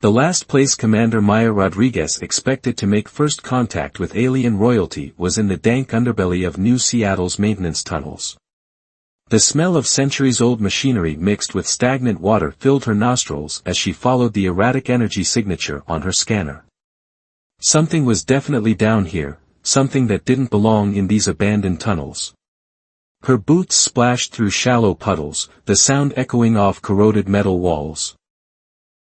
The last place Commander Maya Rodriguez expected to make first contact with alien royalty was in the dank underbelly of New Seattle's maintenance tunnels. The smell of centuries-old machinery mixed with stagnant water filled her nostrils as she followed the erratic energy signature on her scanner. Something was definitely down here, something that didn't belong in these abandoned tunnels. Her boots splashed through shallow puddles, the sound echoing off corroded metal walls.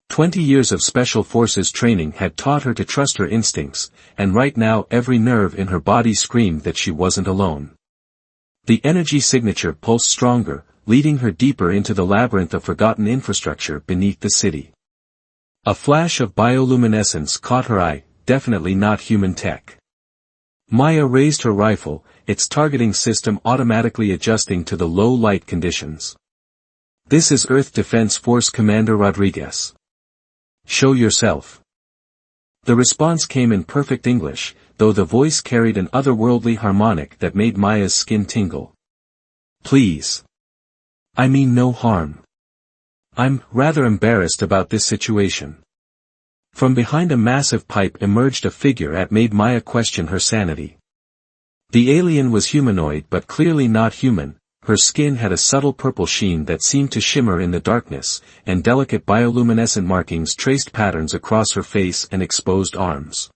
20 years of special forces training had taught her to trust her instincts, and right now every nerve in her body screamed that she wasn't alone. The energy signature pulsed stronger, leading her deeper into the labyrinth of forgotten infrastructure beneath the city. A flash of bioluminescence caught her eye, definitely not human tech. Maya raised her rifle, its targeting system automatically adjusting to the low light conditions. "This is Earth Defense Force Commander Rodriguez. Show yourself." The response came in perfect English, though the voice carried an otherworldly harmonic that made Maya's skin tingle. "Please. I mean no harm. I'm rather embarrassed about this situation." From behind a massive pipe emerged a figure that made Maya question her sanity. The alien was humanoid but clearly not human. Her skin had a subtle purple sheen that seemed to shimmer in the darkness, and delicate bioluminescent markings traced patterns across her face and exposed arms.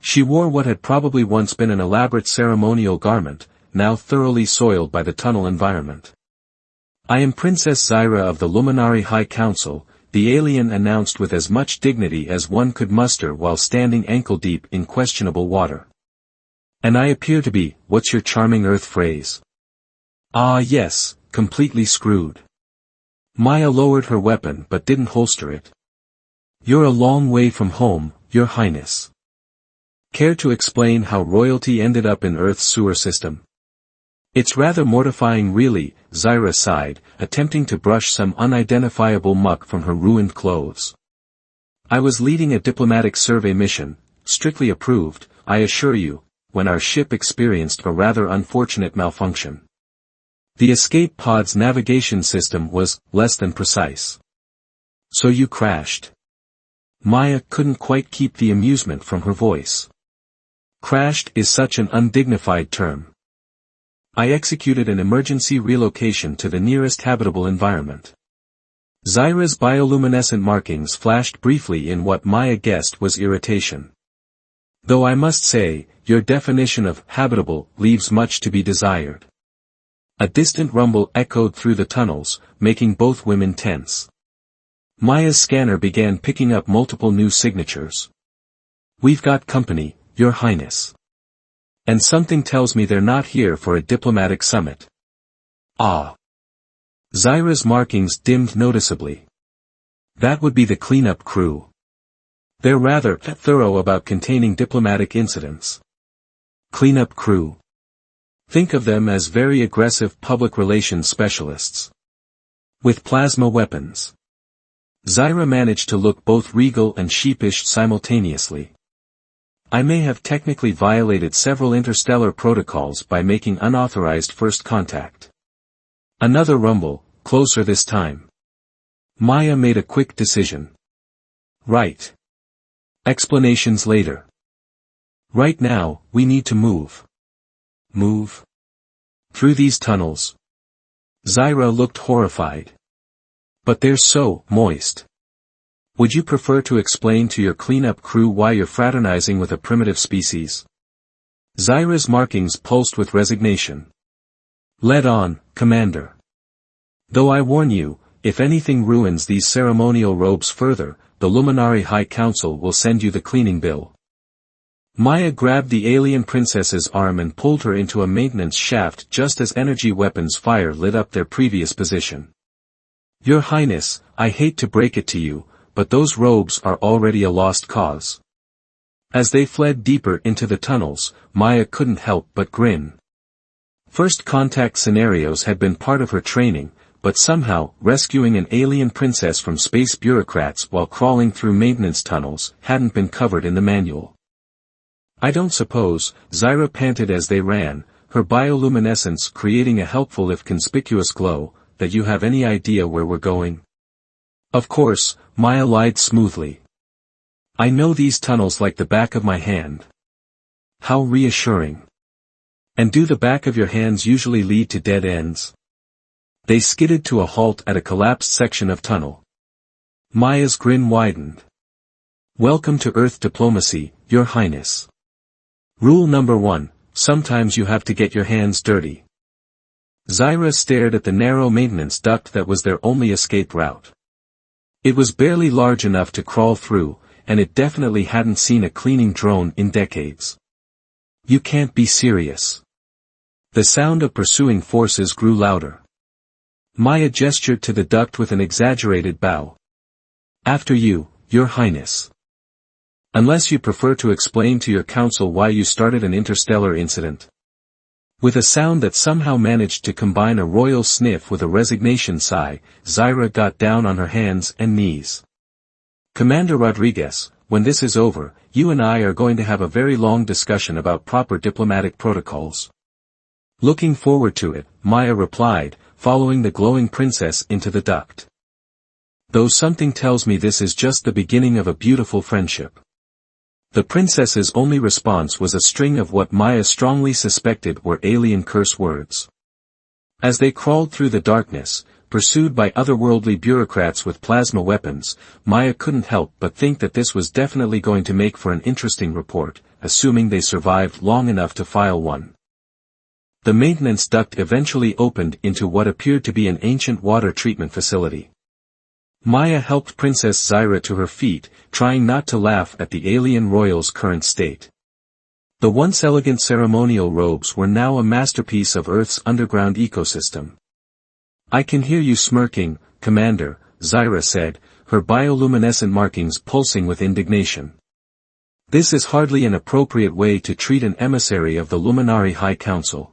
She wore what had probably once been an elaborate ceremonial garment, now thoroughly soiled by the tunnel environment. "I am Princess Zyra of the Luminari High Council," the alien announced with as much dignity as one could muster while standing ankle-deep in questionable water. "And I appear to be, what's your charming Earth phrase?" "Ah yes, completely screwed." Maya lowered her weapon but didn't holster it. "You're a long way from home, Your Highness. Care to explain how royalty ended up in Earth's sewer system?" "It's rather mortifying really," Zyra sighed, attempting to brush some unidentifiable muck from her ruined clothes. "I was leading a diplomatic survey mission, strictly approved, I assure you, when our ship experienced a rather unfortunate malfunction. The escape pod's navigation system was less than precise." "So you crashed?" Maya couldn't quite keep the amusement from her voice. "Crashed is such an undignified term. I executed an emergency relocation to the nearest habitable environment." Zyra's bioluminescent markings flashed briefly in what Maya guessed was irritation. "Though I must say, your definition of habitable leaves much to be desired." A distant rumble echoed through the tunnels, making both women tense. Maya's scanner began picking up multiple new signatures. "We've got company, Your Highness. And something tells me they're not here for a diplomatic summit." "Ah." Zyra's markings dimmed noticeably. "That would be the cleanup crew. They're rather thorough about containing diplomatic incidents." "Cleanup crew. Think of them as very aggressive public relations specialists. With plasma weapons." Zyra managed to look both regal and sheepish simultaneously. "I may have technically violated several interstellar protocols by making unauthorized first contact." Another rumble, closer this time. Maya made a quick decision. "Right. Explanations later. Right now, we need to move." "Move? Through these tunnels?" Zyra looked horrified. "But they're so moist. Would you prefer to explain to your cleanup crew why you're fraternizing with a primitive species?" Zyra's markings pulsed with resignation. "Lead on, Commander. Though I warn you, if anything ruins these ceremonial robes further, the Luminari High Council will send you the cleaning bill." Maya grabbed the alien princess's arm and pulled her into a maintenance shaft just as energy weapons fire lit up their previous position. "Your Highness, I hate to break it to you, but those robes are already a lost cause." As they fled deeper into the tunnels, Maya couldn't help but grin. First contact scenarios had been part of her training, but somehow, rescuing an alien princess from space bureaucrats while crawling through maintenance tunnels hadn't been covered in the manual. "I don't suppose," Zyra panted as they ran, her bioluminescence creating a helpful if conspicuous glow, "that you have any idea where we're going?" "Of course, Maya lied smoothly. I know these tunnels like the back of my hand. How reassuring. And do the back of your hands usually lead to dead ends? They skidded to a halt at a collapsed section of tunnel. Maya's grin widened. Welcome to Earth diplomacy, Your Highness. Rule number 1, sometimes you have to get your hands dirty. Zyra stared at the narrow maintenance duct that was their only escape route. It was barely large enough to crawl through, and it definitely hadn't seen a cleaning drone in decades. You can't be serious. The sound of pursuing forces grew louder. Maya gestured to the duct with an exaggerated bow. After you, Your Highness. Unless you prefer to explain to your council why you started an interstellar incident. With a sound that somehow managed to combine a royal sniff with a resignation sigh, Zyra got down on her hands and knees. Commander Rodriguez, when this is over, you and I are going to have a very long discussion about proper diplomatic protocols. Looking forward to it, Maya replied, following the glowing princess into the duct. Though something tells me this is just the beginning of a beautiful friendship. The princess's only response was a string of what Maya strongly suspected were alien curse words. As they crawled through the darkness, pursued by otherworldly bureaucrats with plasma weapons, Maya couldn't help but think that this was definitely going to make for an interesting report, assuming they survived long enough to file one. The maintenance duct eventually opened into what appeared to be an ancient water treatment facility. Maya helped Princess Zyra to her feet, trying not to laugh at the alien royal's current state. The once elegant ceremonial robes were now a masterpiece of Earth's underground ecosystem. I can hear you smirking, Commander, Zyra said, her bioluminescent markings pulsing with indignation. This is hardly an appropriate way to treat an emissary of the Luminary High Council.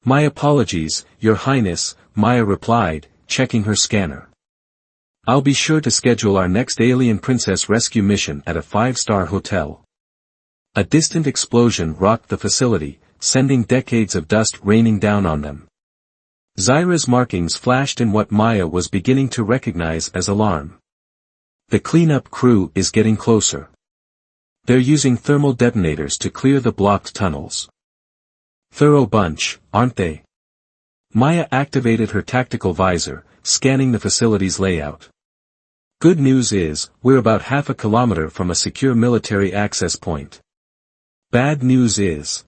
My apologies, Your Highness, Maya replied, checking her scanner. I'll be sure to schedule our next alien princess rescue mission at a 5-star hotel. A distant explosion rocked the facility, sending decades of dust raining down on them. Zyra's markings flashed in what Maya was beginning to recognize as alarm. The cleanup crew is getting closer. They're using thermal detonators to clear the blocked tunnels. Thorough bunch, aren't they? Maya activated her tactical visor, scanning the facility's layout. Good news is, we're about half a kilometer from a secure military access point. Bad news is.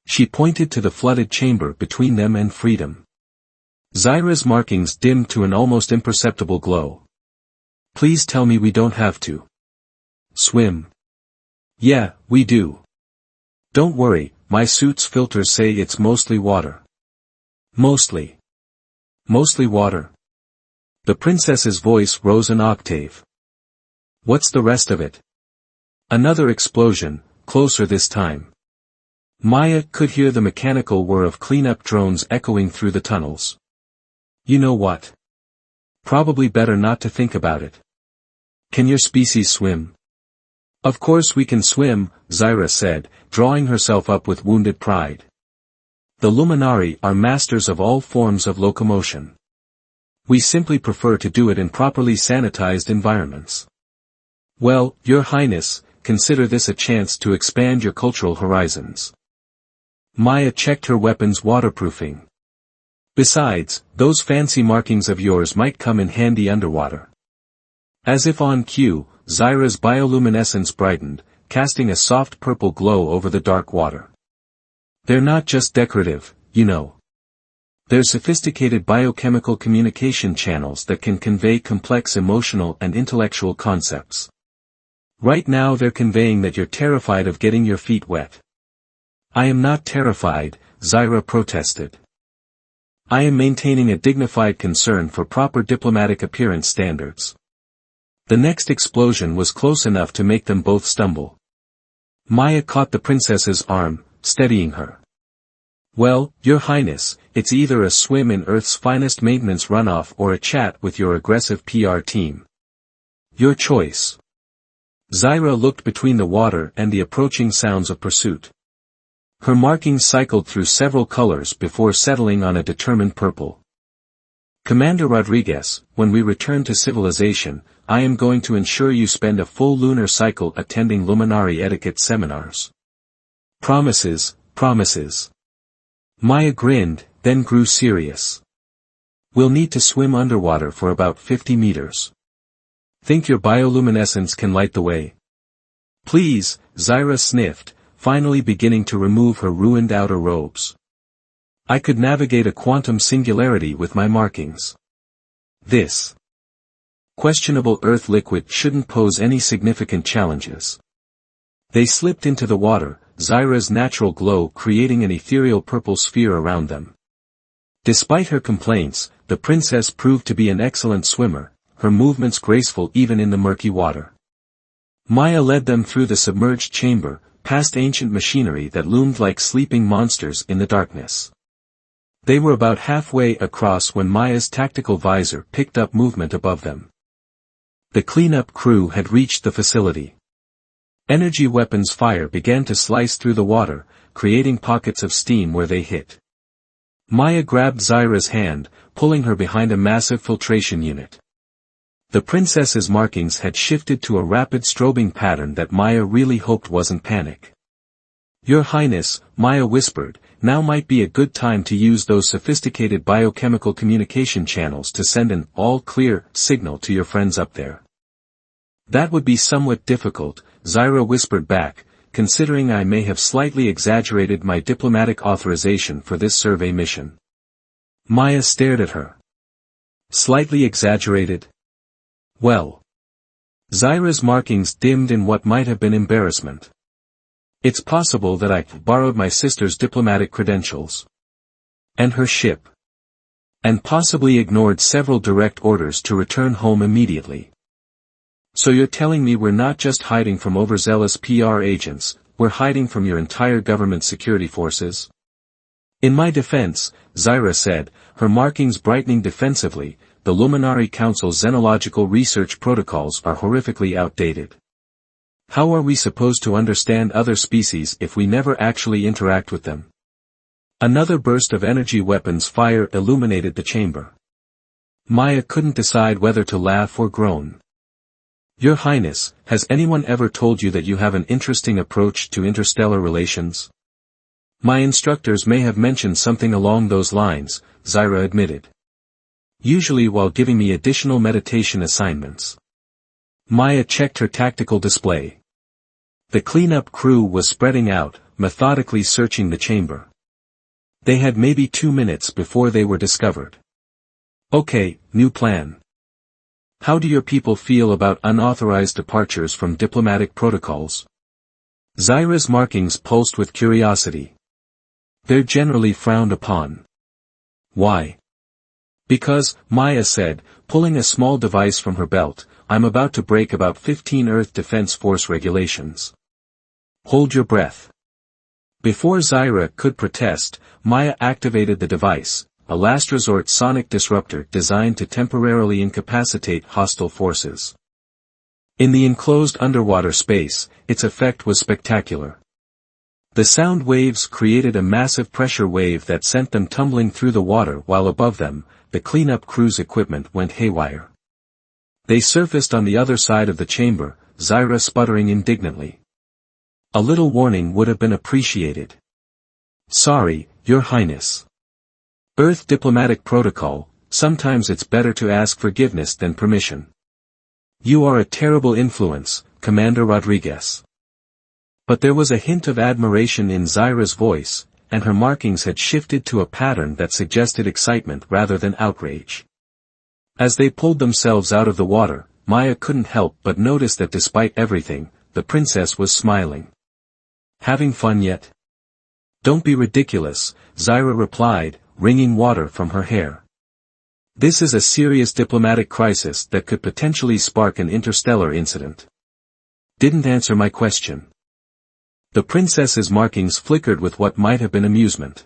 She pointed to the flooded chamber between them and freedom. Zyra's markings dimmed to an almost imperceptible glow. Please tell me we don't have to swim. Yeah, we do. Don't worry, my suit's filters say it's mostly water. Mostly. Mostly water. The princess's voice rose an octave. What's the rest of it? Another explosion, closer this time. Maya could hear the mechanical whir of cleanup drones echoing through the tunnels. You know what? Probably better not to think about it. Can your species swim? Of course we can swim, Zyra said, drawing herself up with wounded pride. The Luminari are masters of all forms of locomotion. We simply prefer to do it in properly sanitized environments. Well, Your Highness, consider this a chance to expand your cultural horizons. Maya checked her weapon's waterproofing. Besides, those fancy markings of yours might come in handy underwater. As if on cue, Zyra's bioluminescence brightened, casting a soft purple glow over the dark water. They're not just decorative, you know. They're sophisticated biochemical communication channels that can convey complex emotional and intellectual concepts. Right now they're conveying that you're terrified of getting your feet wet. I am not terrified, Zyra protested. I am maintaining a dignified concern for proper diplomatic appearance standards. The next explosion was close enough to make them both stumble. Maya caught the princess's arm, steadying her. Well, Your Highness, it's either a swim in Earth's finest maintenance runoff or a chat with your aggressive PR team. Your choice. Zyra looked between the water and the approaching sounds of pursuit. Her markings cycled through several colors before settling on a determined purple. Commander Rodriguez, when we return to civilization, I am going to ensure you spend a full lunar cycle attending luminary etiquette seminars. Promises, promises. Maya grinned, then grew serious. We'll need to swim underwater for about 50 meters. Think your bioluminescence can light the way? Please, Zyra sniffed, finally beginning to remove her ruined outer robes. I could navigate a quantum singularity with my markings. This questionable Earth liquid shouldn't pose any significant challenges. They slipped into the water, Zyra's natural glow creating an ethereal purple sphere around them. Despite her complaints, the princess proved to be an excellent swimmer, her movements graceful even in the murky water. Maya led them through the submerged chamber, past ancient machinery that loomed like sleeping monsters in the darkness. They were about halfway across when Maya's tactical visor picked up movement above them. The cleanup crew had reached the facility. Energy weapons fire began to slice through the water, creating pockets of steam where they hit. Maya grabbed Zyra's hand, pulling her behind a massive filtration unit. The princess's markings had shifted to a rapid strobing pattern that Maya really hoped wasn't panic. Your Highness, Maya whispered, now might be a good time to use those sophisticated biochemical communication channels to send an all-clear signal to your friends up there. That would be somewhat difficult, Zyra whispered back, considering I may have slightly exaggerated my diplomatic authorization for this survey mission. Maya stared at her. Slightly exaggerated? Well. Zyra's markings dimmed in what might have been embarrassment. It's possible that I borrowed my sister's diplomatic credentials. And her ship. And possibly ignored several direct orders to return home immediately. So you're telling me we're not just hiding from overzealous PR agents, we're hiding from your entire government security forces? In my defense, Zyra said, her markings brightening defensively, the Luminary Council's xenological research protocols are horrifically outdated. How are we supposed to understand other species if we never actually interact with them? Another burst of energy weapons fire illuminated the chamber. Maya couldn't decide whether to laugh or groan. Your Highness, has anyone ever told you that you have an interesting approach to interstellar relations? My instructors may have mentioned something along those lines, Zyra admitted. Usually while giving me additional meditation assignments. Maya checked her tactical display. The cleanup crew was spreading out, methodically searching the chamber. They had maybe 2 minutes before they were discovered. Okay, new plan. How do your people feel about unauthorized departures from diplomatic protocols? Zyra's markings pulsed with curiosity. They're generally frowned upon. Why? Because, Maya said, pulling a small device from her belt, I'm about to break about 15 Earth Defense Force regulations. Hold your breath. Before Zyra could protest, Maya activated the device, a last resort sonic disruptor designed to temporarily incapacitate hostile forces. In the enclosed underwater space, its effect was spectacular. The sound waves created a massive pressure wave that sent them tumbling through the water while above them, the cleanup crew's equipment went haywire. They surfaced on the other side of the chamber, Zyra sputtering indignantly. A little warning would have been appreciated. Sorry, Your Highness. Earth diplomatic protocol, sometimes it's better to ask forgiveness than permission. You are a terrible influence, Commander Rodriguez. But there was a hint of admiration in Zyra's voice, and her markings had shifted to a pattern that suggested excitement rather than outrage. As they pulled themselves out of the water, Maya couldn't help but notice that despite everything, the princess was smiling. Having fun yet? Don't be ridiculous, Zyra replied, wringing water from her hair. This is a serious diplomatic crisis that could potentially spark an interstellar incident. Didn't answer my question. The princess's markings flickered with what might have been amusement.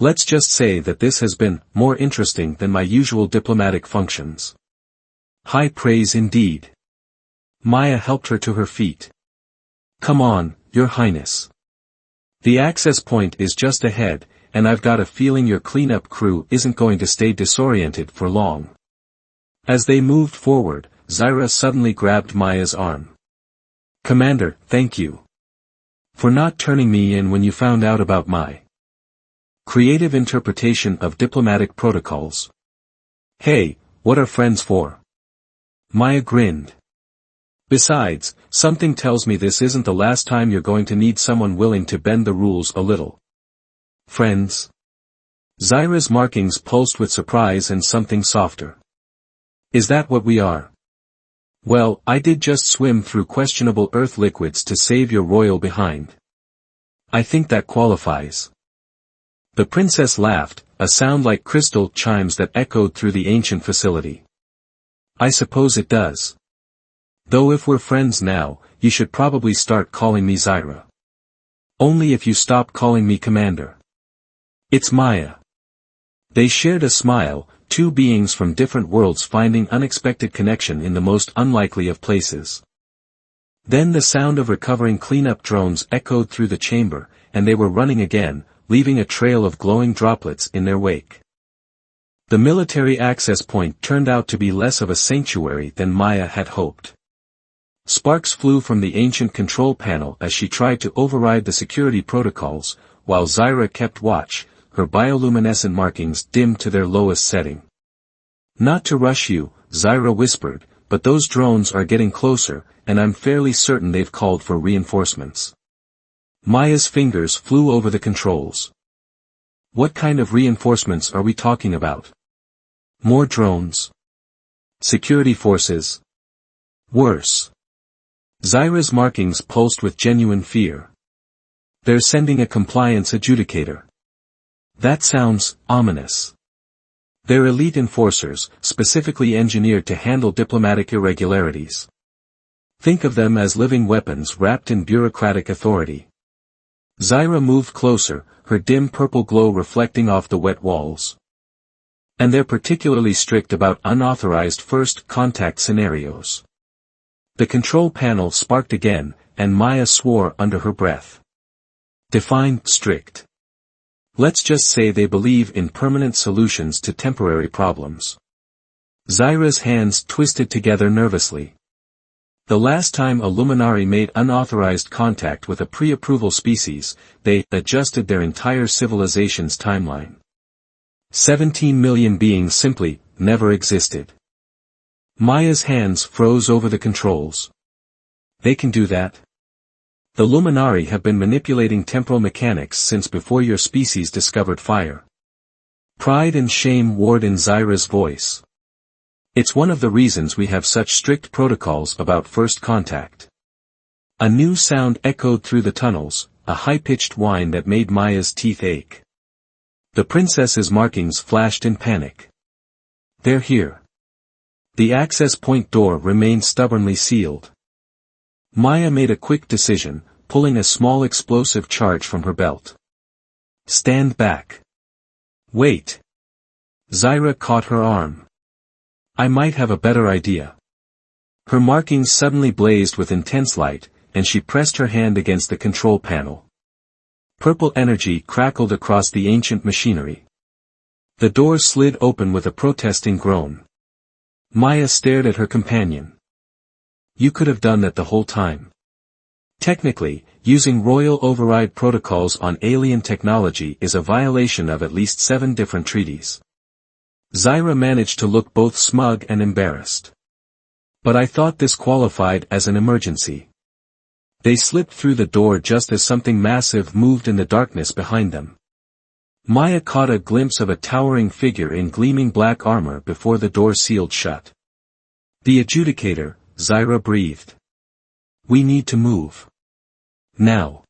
Let's just say that this has been more interesting than my usual diplomatic functions. High praise indeed. Maya helped her to her feet. Come on, Your Highness. The access point is just ahead, and I've got a feeling your cleanup crew isn't going to stay disoriented for long. As they moved forward, Zyra suddenly grabbed Maya's arm. Commander, thank you for not turning me in when you found out about my creative interpretation of diplomatic protocols. Hey, what are friends for? Maya grinned. Besides, something tells me this isn't the last time you're going to need someone willing to bend the rules a little. Friends? Zyra's markings pulsed with surprise and something softer. Is that what we are? Well, I did just swim through questionable earth liquids to save your royal behind. I think that qualifies. The princess laughed, a sound like crystal chimes that echoed through the ancient facility. I suppose it does. Though if we're friends now, you should probably start calling me Zyra. Only if you stop calling me Commander. It's Maya. They shared a smile, two beings from different worlds finding unexpected connection in the most unlikely of places. Then the sound of recovering cleanup drones echoed through the chamber, and they were running again, leaving a trail of glowing droplets in their wake. The military access point turned out to be less of a sanctuary than Maya had hoped. Sparks flew from the ancient control panel as she tried to override the security protocols, while Zyra kept watch, her bioluminescent markings dimmed to their lowest setting. Not to rush you, Zyra whispered, but those drones are getting closer, and I'm fairly certain they've called for reinforcements. Maya's fingers flew over the controls. What kind of reinforcements are we talking about? More drones? Security forces? Worse. Zyra's markings pulsed with genuine fear. They're sending a compliance adjudicator. That sounds ominous. They're elite enforcers, specifically engineered to handle diplomatic irregularities. Think of them as living weapons wrapped in bureaucratic authority. Zyra moved closer, her dim purple glow reflecting off the wet walls. And they're particularly strict about unauthorized first contact scenarios. The control panel sparked again, and Maya swore under her breath. Define strict. Let's just say they believe in permanent solutions to temporary problems. Zyra's hands twisted together nervously. The last time a luminary made unauthorized contact with a pre-approval species, they adjusted their entire civilization's timeline. 17 million beings simply never existed. Maya's hands froze over the controls. They can do that? The Luminari have been manipulating temporal mechanics since before your species discovered fire. Pride and shame warred in Zyra's voice. It's one of the reasons we have such strict protocols about first contact. A new sound echoed through the tunnels, a high-pitched whine that made Maya's teeth ache. The princess's markings flashed in panic. They're here. The access point door remained stubbornly sealed. Maya made a quick decision, pulling a small explosive charge from her belt. Stand back. Wait. Zyra caught her arm. I might have a better idea. Her markings suddenly blazed with intense light, and she pressed her hand against the control panel. Purple energy crackled across the ancient machinery. The door slid open with a protesting groan. Maya stared at her companion. You could have done that the whole time. Technically, using royal override protocols on alien technology is a violation of at least 7 different treaties. Zyra managed to look both smug and embarrassed. But I thought this qualified as an emergency. They slipped through the door just as something massive moved in the darkness behind them. Maya caught a glimpse of a towering figure in gleaming black armor before the door sealed shut. The adjudicator, Zyra breathed. We need to move. Now.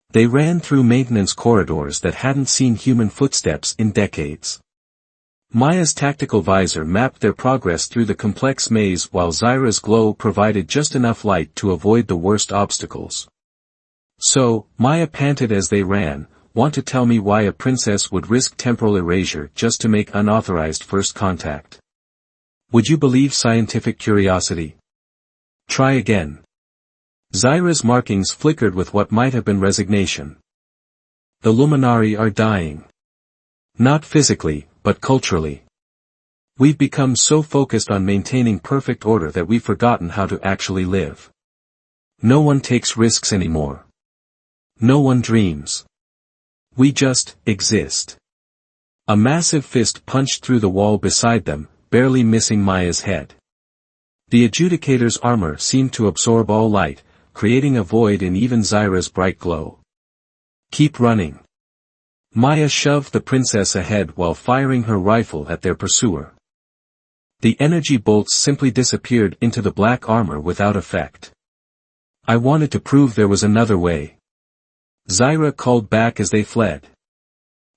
They ran through maintenance corridors that hadn't seen human footsteps in decades. Maya's tactical visor mapped their progress through the complex maze while Zyra's glow provided just enough light to avoid the worst obstacles. So, Maya panted as they ran, want to tell me why a princess would risk temporal erasure just to make unauthorized first contact? Would you believe scientific curiosity? Try again. Zyra's markings flickered with what might have been resignation. The Luminari are dying. Not physically, but culturally. We've become so focused on maintaining perfect order that we've forgotten how to actually live. No one takes risks anymore. No one dreams. We just exist. A massive fist punched through the wall beside them, barely missing Maya's head. The adjudicator's armor seemed to absorb all light, creating a void in even Zyra's bright glow. Keep running. Maya shoved the princess ahead while firing her rifle at their pursuer. The energy bolts simply disappeared into the black armor without effect. I wanted to prove there was another way. Zyra called back as they fled.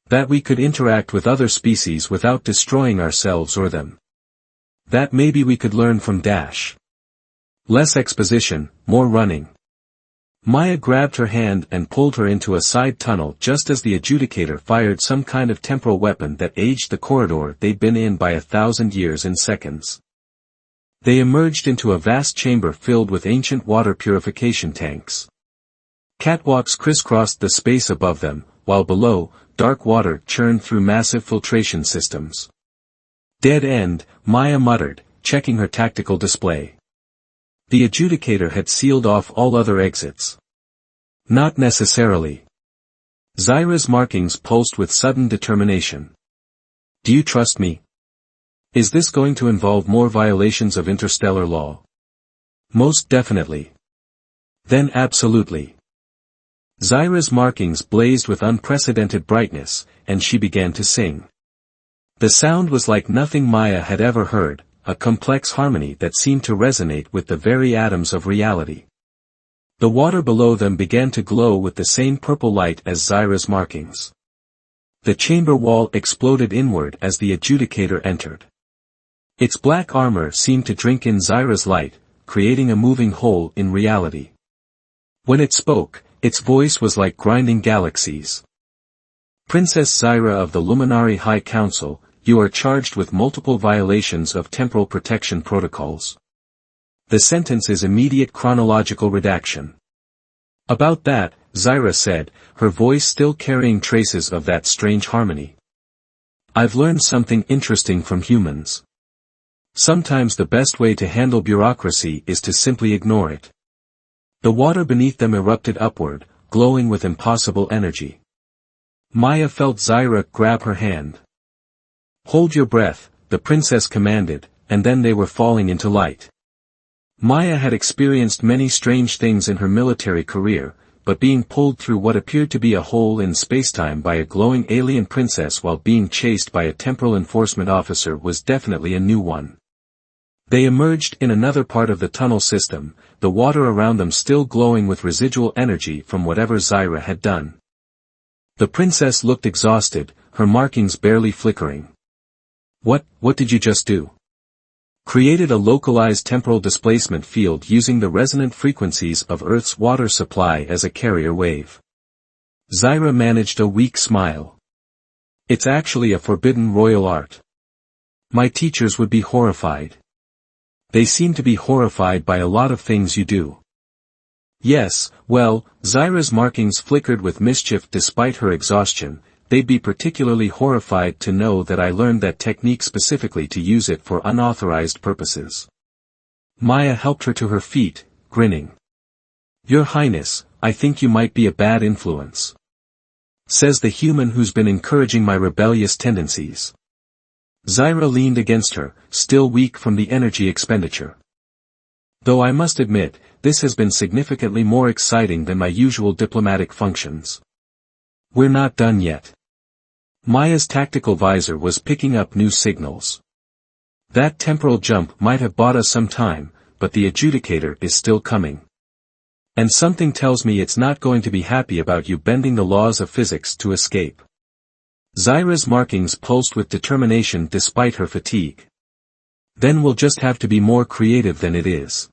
That we could interact with other species without destroying ourselves or them. That maybe we could learn from Dash. Less exposition, more running. Maya grabbed her hand and pulled her into a side tunnel just as the adjudicator fired some kind of temporal weapon that aged the corridor they'd been in by 1,000 years in seconds. They emerged into a vast chamber filled with ancient water purification tanks. Catwalks crisscrossed the space above them, while below, dark water churned through massive filtration systems. Dead end, Maya muttered, checking her tactical display. The adjudicator had sealed off all other exits. Not necessarily. Zyra's markings pulsed with sudden determination. Do you trust me? Is this going to involve more violations of interstellar law? Most definitely. Then absolutely. Zyra's markings blazed with unprecedented brightness, and she began to sing. The sound was like nothing Maya had ever heard, a complex harmony that seemed to resonate with the very atoms of reality. The water below them began to glow with the same purple light as Zyra's markings. The chamber wall exploded inward as the adjudicator entered. Its black armor seemed to drink in Zyra's light, creating a moving hole in reality. When it spoke, its voice was like grinding galaxies. Princess Zyra of the Luminari High Council, you are charged with multiple violations of temporal protection protocols. The sentence is immediate chronological redaction. About that, Zyra said, her voice still carrying traces of that strange harmony. I've learned something interesting from humans. Sometimes the best way to handle bureaucracy is to simply ignore it. The water beneath them erupted upward, glowing with impossible energy. Maya felt Zyra grab her hand. Hold your breath, the princess commanded, and then they were falling into light. Maya had experienced many strange things in her military career, but being pulled through what appeared to be a hole in spacetime by a glowing alien princess while being chased by a temporal enforcement officer was definitely a new one. They emerged in another part of the tunnel system, the water around them still glowing with residual energy from whatever Zyra had done. The princess looked exhausted, her markings barely flickering. What did you just do? Created a localized temporal displacement field using the resonant frequencies of Earth's water supply as a carrier wave. Zyra managed a weak smile. It's actually a forbidden royal art. My teachers would be horrified. They seem to be horrified by a lot of things you do. Yes, well, Zyra's markings flickered with mischief despite her exhaustion. They'd be particularly horrified to know that I learned that technique specifically to use it for unauthorized purposes. Maya helped her to her feet, grinning. Your Highness, I think you might be a bad influence. Says the human who's been encouraging my rebellious tendencies. Zyra leaned against her, still weak from the energy expenditure. Though I must admit, this has been significantly more exciting than my usual diplomatic functions. We're not done yet. Maya's tactical visor was picking up new signals. That temporal jump might have bought us some time, but the adjudicator is still coming. And something tells me it's not going to be happy about you bending the laws of physics to escape. Zyra's markings pulsed with determination despite her fatigue. Then we'll just have to be more creative than it is.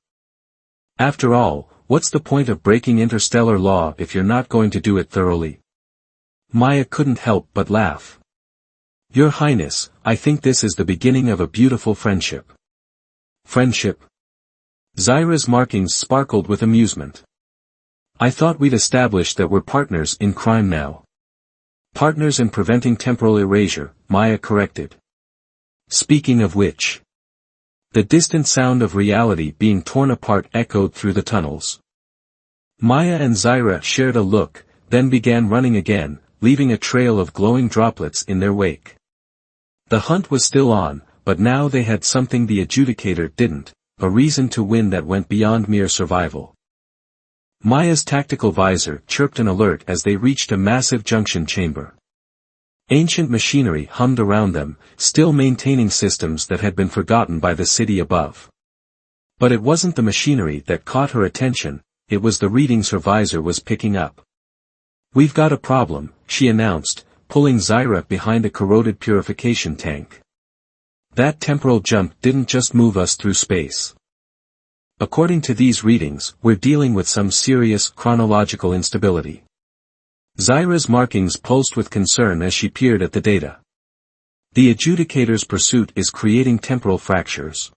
After all, what's the point of breaking interstellar law if you're not going to do it thoroughly? Maya couldn't help but laugh. Your Highness, I think this is the beginning of a beautiful friendship. Friendship? Zyra's markings sparkled with amusement. I thought we'd established that we're partners in crime now. Partners in preventing temporal erasure, Maya corrected. Speaking of which. The distant sound of reality being torn apart echoed through the tunnels. Maya and Zaira shared a look, then began running again, leaving a trail of glowing droplets in their wake. The hunt was still on, but now they had something the adjudicator didn't, a reason to win that went beyond mere survival. Maya's tactical visor chirped an alert as they reached a massive junction chamber. Ancient machinery hummed around them, still maintaining systems that had been forgotten by the city above. But it wasn't the machinery that caught her attention, it was the readings her visor was picking up. "We've got a problem," she announced, pulling Zaira behind a corroded purification tank. "That temporal jump didn't just move us through space. According to these readings, we're dealing with some serious chronological instability." Zaira's markings pulsed with concern as she peered at the data. The adjudicator's pursuit is creating temporal fractures.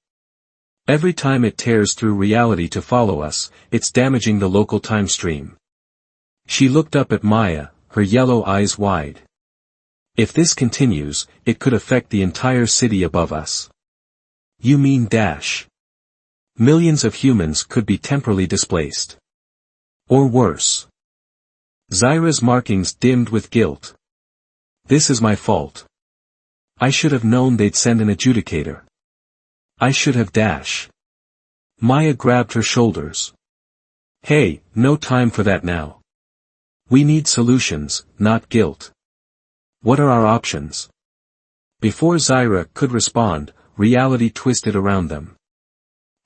Every time it tears through reality to follow us, it's damaging the local time stream. She looked up at Maya, her yellow eyes wide. "If this continues, it could affect the entire city above us." "You mean dash. Millions of humans could be temporally displaced. Or worse." Zaira's markings dimmed with guilt. "This is my fault. I should have known they'd send an adjudicator. I should have dash." Maya grabbed her shoulders. "Hey, no time for that now. We need solutions, not guilt. What are our options?" Before Zaira could respond, reality twisted around them.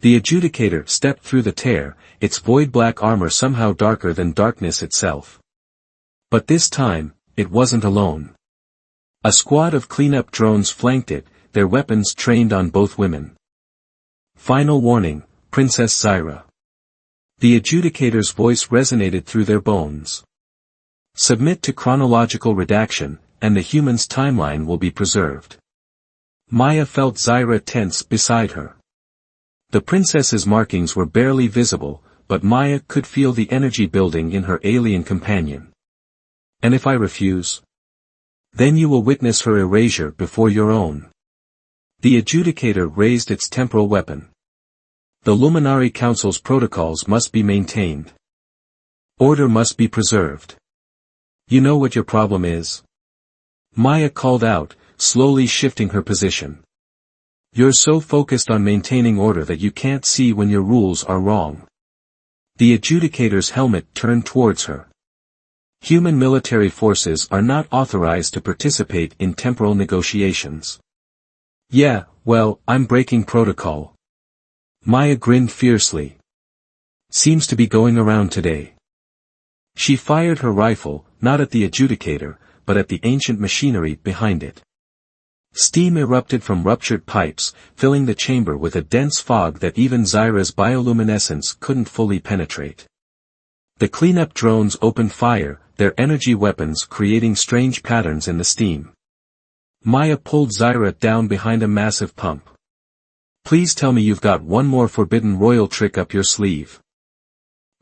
The adjudicator stepped through the tear, its void-black armor somehow darker than darkness itself. But this time, it wasn't alone. A squad of cleanup drones flanked it, their weapons trained on both women. "Final warning, Princess Zaira." The adjudicator's voice resonated through their bones. "Submit to chronological redaction, and the human's timeline will be preserved." Maya felt Zaira tense beside her. The princess's markings were barely visible, but Maya could feel the energy building in her alien companion. "And if I refuse? Then you will witness her erasure before your own." The adjudicator raised its temporal weapon. "The Luminary Council's protocols must be maintained. Order must be preserved. You know what your problem is?" Maya called out, slowly shifting her position. "You're so focused on maintaining order that you can't see when your rules are wrong." The adjudicator's helmet turned towards her. "Human military forces are not authorized to participate in temporal negotiations." "Yeah, well, I'm breaking protocol." Maya grinned fiercely. "Seems to be going around today." She fired her rifle, not at the adjudicator, but at the ancient machinery behind it. Steam erupted from ruptured pipes, filling the chamber with a dense fog that even Zaira's bioluminescence couldn't fully penetrate. The cleanup drones opened fire, their energy weapons creating strange patterns in the steam. Maya pulled Zaira down behind a massive pump. "Please tell me you've got one more forbidden royal trick up your sleeve."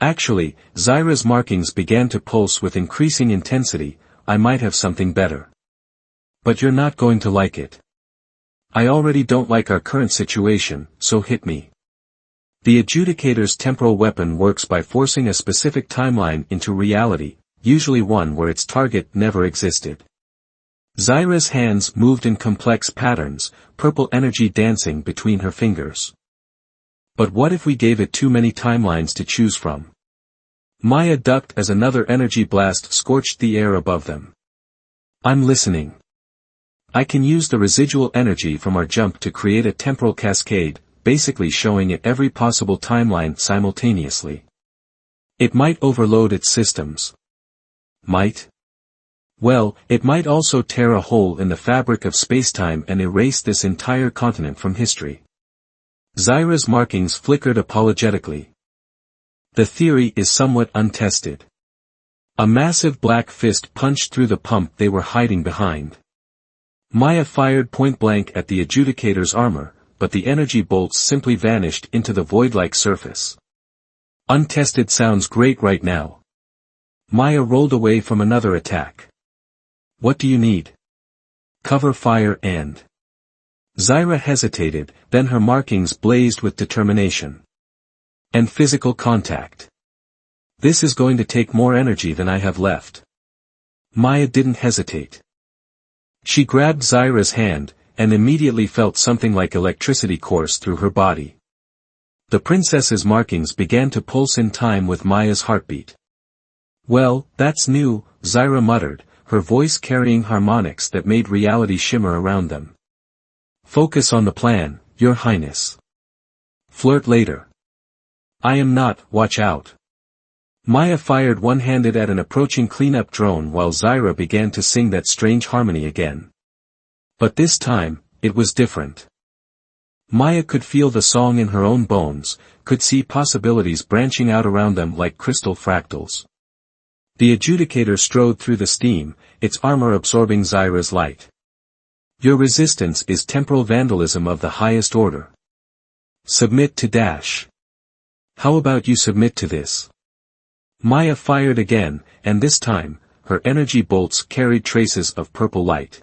Actually, Zaira's markings began to pulse with increasing intensity. "I might have something better. But you're not going to like it. I already don't like our current situation, so hit me." The adjudicator's temporal weapon works by forcing a specific timeline into reality, usually one where its target never existed. Zaira's hands moved in complex patterns, purple energy dancing between her fingers. "But what if we gave it too many timelines to choose from?" Maya ducked as another energy blast scorched the air above them. "I'm listening. I can use the residual energy from our jump to create a temporal cascade, basically showing it every possible timeline simultaneously. It might overload its systems." "Might?" "Well, it might also tear a hole in the fabric of spacetime and erase this entire continent from history." Zaira's markings flickered apologetically. "The theory is somewhat untested." A massive black fist punched through the pump they were hiding behind. Maya fired point-blank at the adjudicator's armor, but the energy bolts simply vanished into the void-like surface. "Untested sounds great right now." Maya rolled away from another attack. What do you need? Cover fire and... Zyra hesitated, then her markings blazed with determination. And physical contact. This is going to take more energy than I have left. Maya didn't hesitate. She grabbed Zyra's hand, and immediately felt something like electricity course through her body. The princess's markings began to pulse in time with Maya's heartbeat. Well, that's new, Zyra muttered, her voice carrying harmonics that made reality shimmer around them. Focus on the plan, Your Highness. Flirt later. I am not, watch out. Maya fired one-handed at an approaching cleanup drone while Zyra began to sing that strange harmony again. But this time, it was different. Maya could feel the song in her own bones, could see possibilities branching out around them like crystal fractals. The adjudicator strode through the steam, its armor absorbing Zyra's light. Your resistance is temporal vandalism of the highest order. Submit to dash. How about you submit to this? Maya fired again, and this time, her energy bolts carried traces of purple light.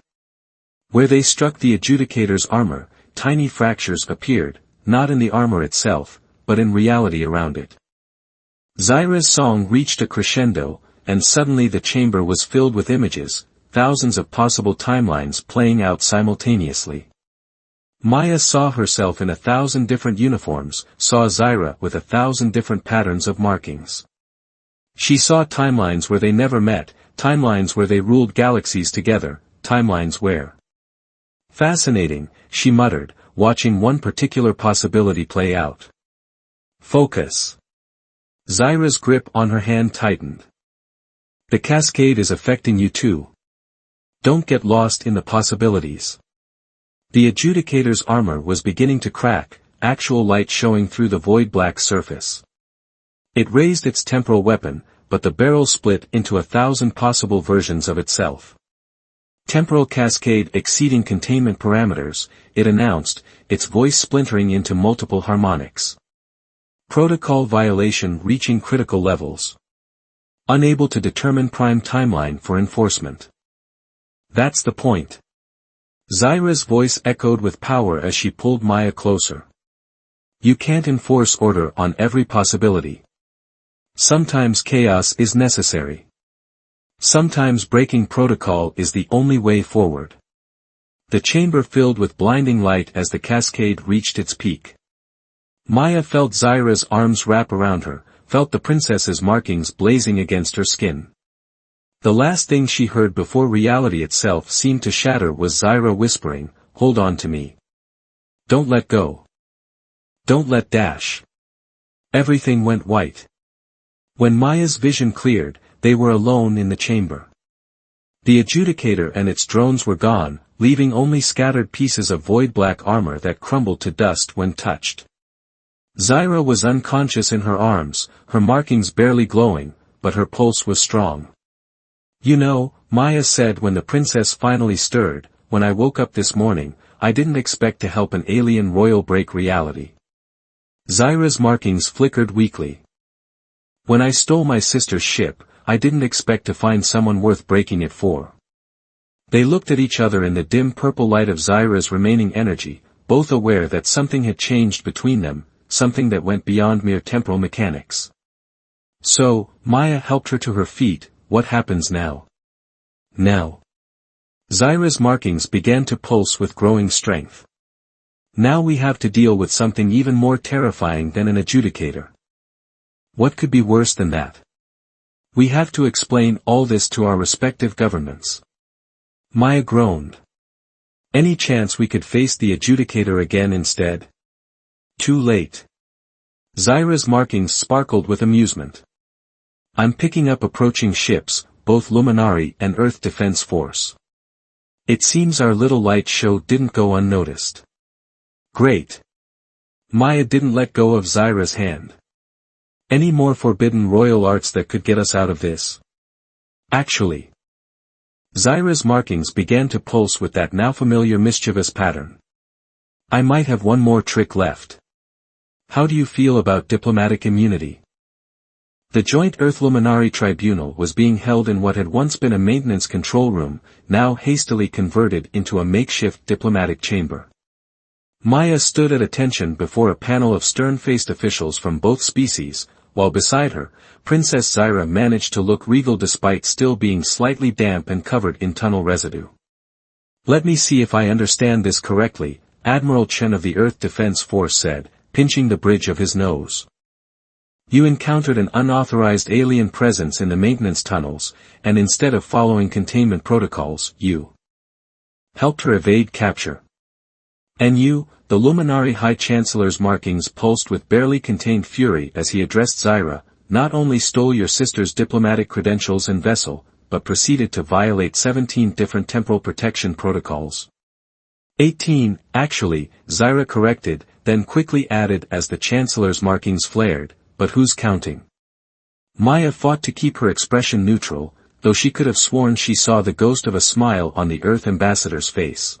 Where they struck the adjudicator's armor, tiny fractures appeared, not in the armor itself, but in reality around it. Zyra's song reached a crescendo, and suddenly the chamber was filled with images, thousands of possible timelines playing out simultaneously. Maya saw herself in 1,000 different uniforms, saw Zyra with 1,000 different patterns of markings. She saw timelines where they never met, timelines where they ruled galaxies together, timelines where... Fascinating, she muttered, watching one particular possibility play out. Focus. Zyra's grip on her hand tightened. The cascade is affecting you too. Don't get lost in the possibilities. The adjudicator's armor was beginning to crack, actual light showing through the void-black surface. It raised its temporal weapon, but the barrel split into 1,000 possible versions of itself. Temporal cascade exceeding containment parameters, it announced, its voice splintering into multiple harmonics. Protocol violation reaching critical levels. Unable to determine prime timeline for enforcement. That's the point. Zyra's voice echoed with power as she pulled Maya closer. You can't enforce order on every possibility. Sometimes chaos is necessary. Sometimes breaking protocol is the only way forward. The chamber filled with blinding light as the cascade reached its peak. Maya felt Zyra's arms wrap around her, felt the princess's markings blazing against her skin. The last thing she heard before reality itself seemed to shatter was Zyra whispering, "Hold on to me. Don't let go. Don't let dash." Everything went white. When Maya's vision cleared, they were alone in the chamber. The adjudicator and its drones were gone, leaving only scattered pieces of void-black armor that crumbled to dust when touched. Zyra was unconscious in her arms, her markings barely glowing, but her pulse was strong. You know, Maya said when the princess finally stirred, when I woke up this morning, I didn't expect to help an alien royal break reality. Zyra's markings flickered weakly. When I stole my sister's ship, I didn't expect to find someone worth breaking it for. They looked at each other in the dim purple light of Zyra's remaining energy, both aware that something had changed between them, something that went beyond mere temporal mechanics. So, Maya helped her to her feet. What happens now? Now. Zyra's markings began to pulse with growing strength. Now we have to deal with something even more terrifying than an adjudicator. What could be worse than that? We have to explain all this to our respective governments. Maya groaned. Any chance we could face the adjudicator again instead? Too late. Zyra's markings sparkled with amusement. I'm picking up approaching ships, both Luminari and Earth Defense Force. It seems our little light show didn't go unnoticed. Great. Maya didn't let go of Zyra's hand. Any more forbidden royal arts that could get us out of this? Actually. Zyra's markings began to pulse with that now familiar mischievous pattern. I might have one more trick left. How do you feel about diplomatic immunity? The Joint Earth Luminary Tribunal was being held in what had once been a maintenance control room, now hastily converted into a makeshift diplomatic chamber. Maya stood at attention before a panel of stern-faced officials from both species, while beside her, Princess Zyra managed to look regal despite still being slightly damp and covered in tunnel residue. "Let me see if I understand this correctly," Admiral Chen of the Earth Defense Force said, pinching the bridge of his nose. "You encountered an unauthorized alien presence in the maintenance tunnels, and instead of following containment protocols, you helped her evade capture. And you," the Luminary High Chancellor's markings pulsed with barely contained fury as he addressed Zyra, "not only stole your sister's diplomatic credentials and vessel, but proceeded to violate 17 different temporal protection protocols." 18, actually, Zyra corrected, then quickly added as the Chancellor's markings flared, "But who's counting?" Maya fought to keep her expression neutral, though she could have sworn she saw the ghost of a smile on the Earth Ambassador's face.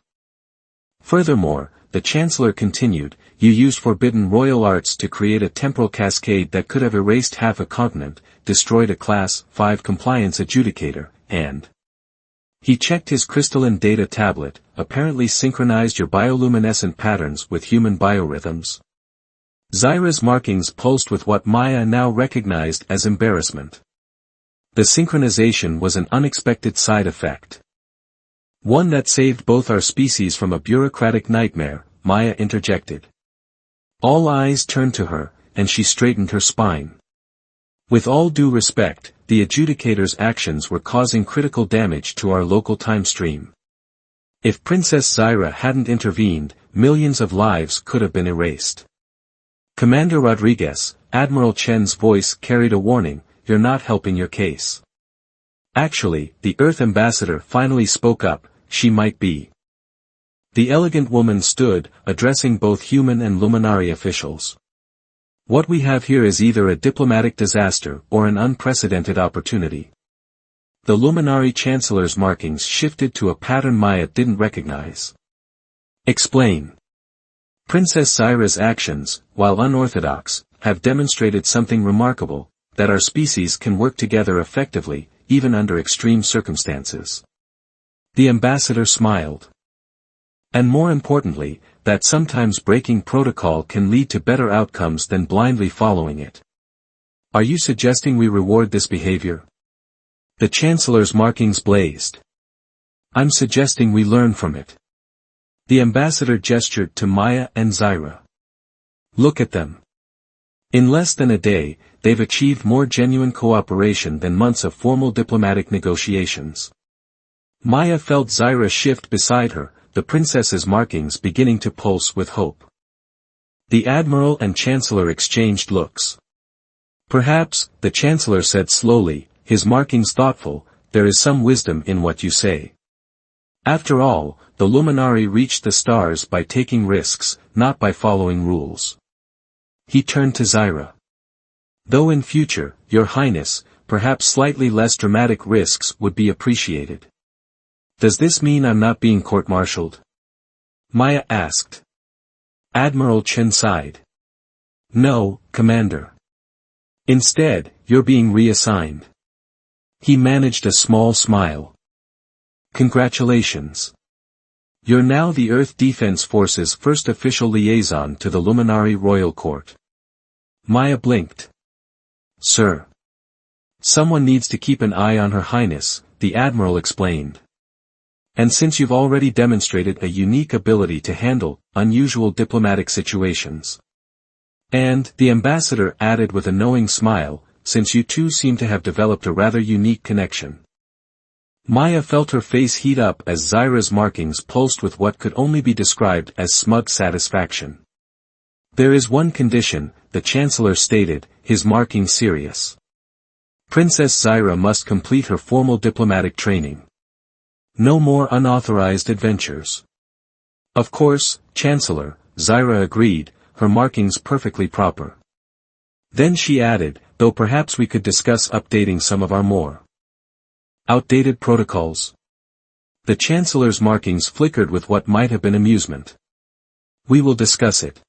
"Furthermore," the Chancellor continued, "you used forbidden royal arts to create a temporal cascade that could have erased half a continent, destroyed a Class 5 compliance adjudicator, and..." He checked his crystalline data tablet, "apparently synchronized your bioluminescent patterns with human biorhythms." Zyra's markings pulsed with what Maya now recognized as embarrassment. The synchronization was an unexpected side effect. "One that saved both our species from a bureaucratic nightmare," Maya interjected. All eyes turned to her, and she straightened her spine. "With all due respect, the adjudicator's actions were causing critical damage to our local time stream. If Princess Zyra hadn't intervened, millions of lives could have been erased." "Commander Rodriguez," Admiral Chen's voice carried a warning, "you're not helping your case." Actually, the Earth Ambassador finally spoke up, "She might be." The elegant woman stood, addressing both human and Luminary officials. "What we have here is either a diplomatic disaster or an unprecedented opportunity." The Luminary Chancellor's markings shifted to a pattern Maya didn't recognize. "Explain." "Princess Zyra's actions, while unorthodox, have demonstrated something remarkable, that our species can work together effectively, even under extreme circumstances." The ambassador smiled. "And more importantly, that sometimes breaking protocol can lead to better outcomes than blindly following it. Are you suggesting we reward this behavior?" The Chancellor's markings blazed. "I'm suggesting we learn from it." The ambassador gestured to Maya and Zyra. "Look at them. In less than a day, they've achieved more genuine cooperation than months of formal diplomatic negotiations." Maya felt Zyra shift beside her, the princess's markings beginning to pulse with hope. The Admiral and Chancellor exchanged looks. "Perhaps," the Chancellor said slowly, his markings thoughtful, "there is some wisdom in what you say. After all, the Luminary reached the stars by taking risks, not by following rules." He turned to Zyra. "Though in future, Your Highness, perhaps slightly less dramatic risks would be appreciated." "Does this mean I'm not being court-martialed?" Maya asked. Admiral Chen sighed. "No, Commander. Instead, you're being reassigned." He managed a small smile. "Congratulations. You're now the Earth Defense Force's first official liaison to the Luminary Royal Court." Maya blinked. "Sir. Someone needs to keep an eye on Her Highness," the Admiral explained. "And since you've already demonstrated a unique ability to handle unusual diplomatic situations." And, the ambassador added with a knowing smile, "since you two seem to have developed a rather unique connection." Maya felt her face heat up as Zyra's markings pulsed with what could only be described as smug satisfaction. "There is one condition," the Chancellor stated, his marking serious. "Princess Zyra must complete her formal diplomatic training. No more unauthorized adventures." "Of course, Chancellor," Zyra agreed, her markings perfectly proper. Then she added, "though perhaps we could discuss updating some of our more outdated protocols." The Chancellor's markings flickered with what might have been amusement. "We will discuss it.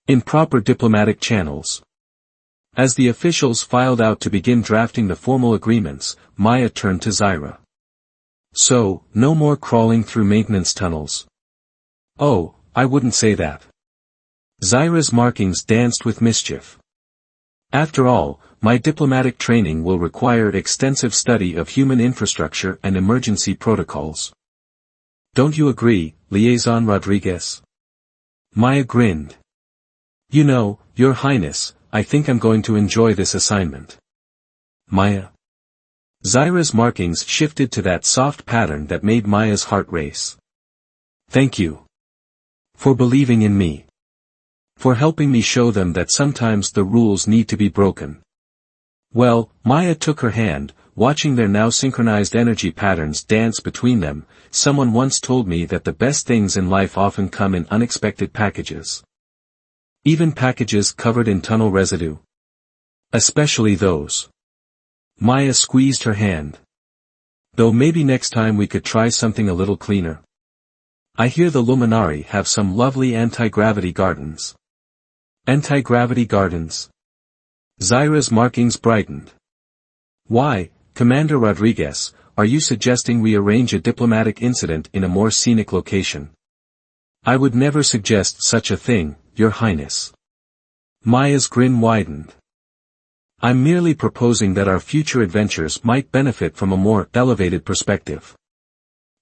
In proper diplomatic channels." As the officials filed out to begin drafting the formal agreements, Maya turned to Zyra. So, no more crawling through maintenance tunnels. Oh, I wouldn't say that. Zyra's markings danced with mischief. After all, my diplomatic training will require extensive study of human infrastructure and emergency protocols. Don't you agree, Liaison Rodriguez? Maya grinned. You know, Your Highness, I think I'm going to enjoy this assignment. Maya. Zyra's markings shifted to that soft pattern that made Maya's heart race. Thank you. For believing in me. For helping me show them that sometimes the rules need to be broken. Well, Maya took her hand, watching their now synchronized energy patterns dance between them. Someone once told me that the best things in life often come in unexpected packages. Even packages covered in tunnel residue. Especially those. Maya squeezed her hand. Though maybe next time we could try something a little cleaner. I hear the Luminari have some lovely anti-gravity gardens. Anti-gravity gardens? Zyra's markings brightened. Why, Commander Rodriguez, are you suggesting we arrange a diplomatic incident in a more scenic location? I would never suggest such a thing, Your Highness. Maya's grin widened. I'm merely proposing that our future adventures might benefit from a more elevated perspective.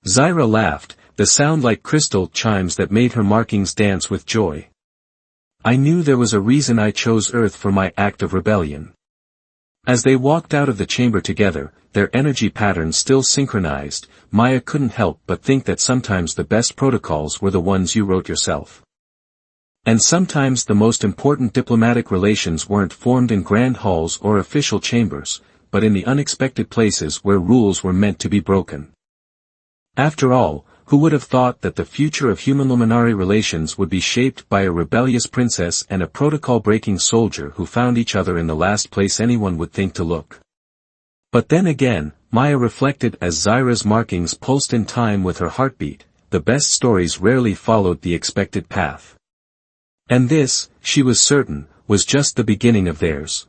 Zyra laughed, the sound like crystal chimes that made her markings dance with joy. I knew there was a reason I chose Earth for my act of rebellion. As they walked out of the chamber together, their energy patterns still synchronized, Maya couldn't help but think that sometimes the best protocols were the ones you wrote yourself. And sometimes the most important diplomatic relations weren't formed in grand halls or official chambers, but in the unexpected places where rules were meant to be broken. After all, who would have thought that the future of human Luminari relations would be shaped by a rebellious princess and a protocol-breaking soldier who found each other in the last place anyone would think to look? But then again, Maya reflected as Zyra's markings pulsed in time with her heartbeat, the best stories rarely followed the expected path. And this, she was certain, was just the beginning of theirs.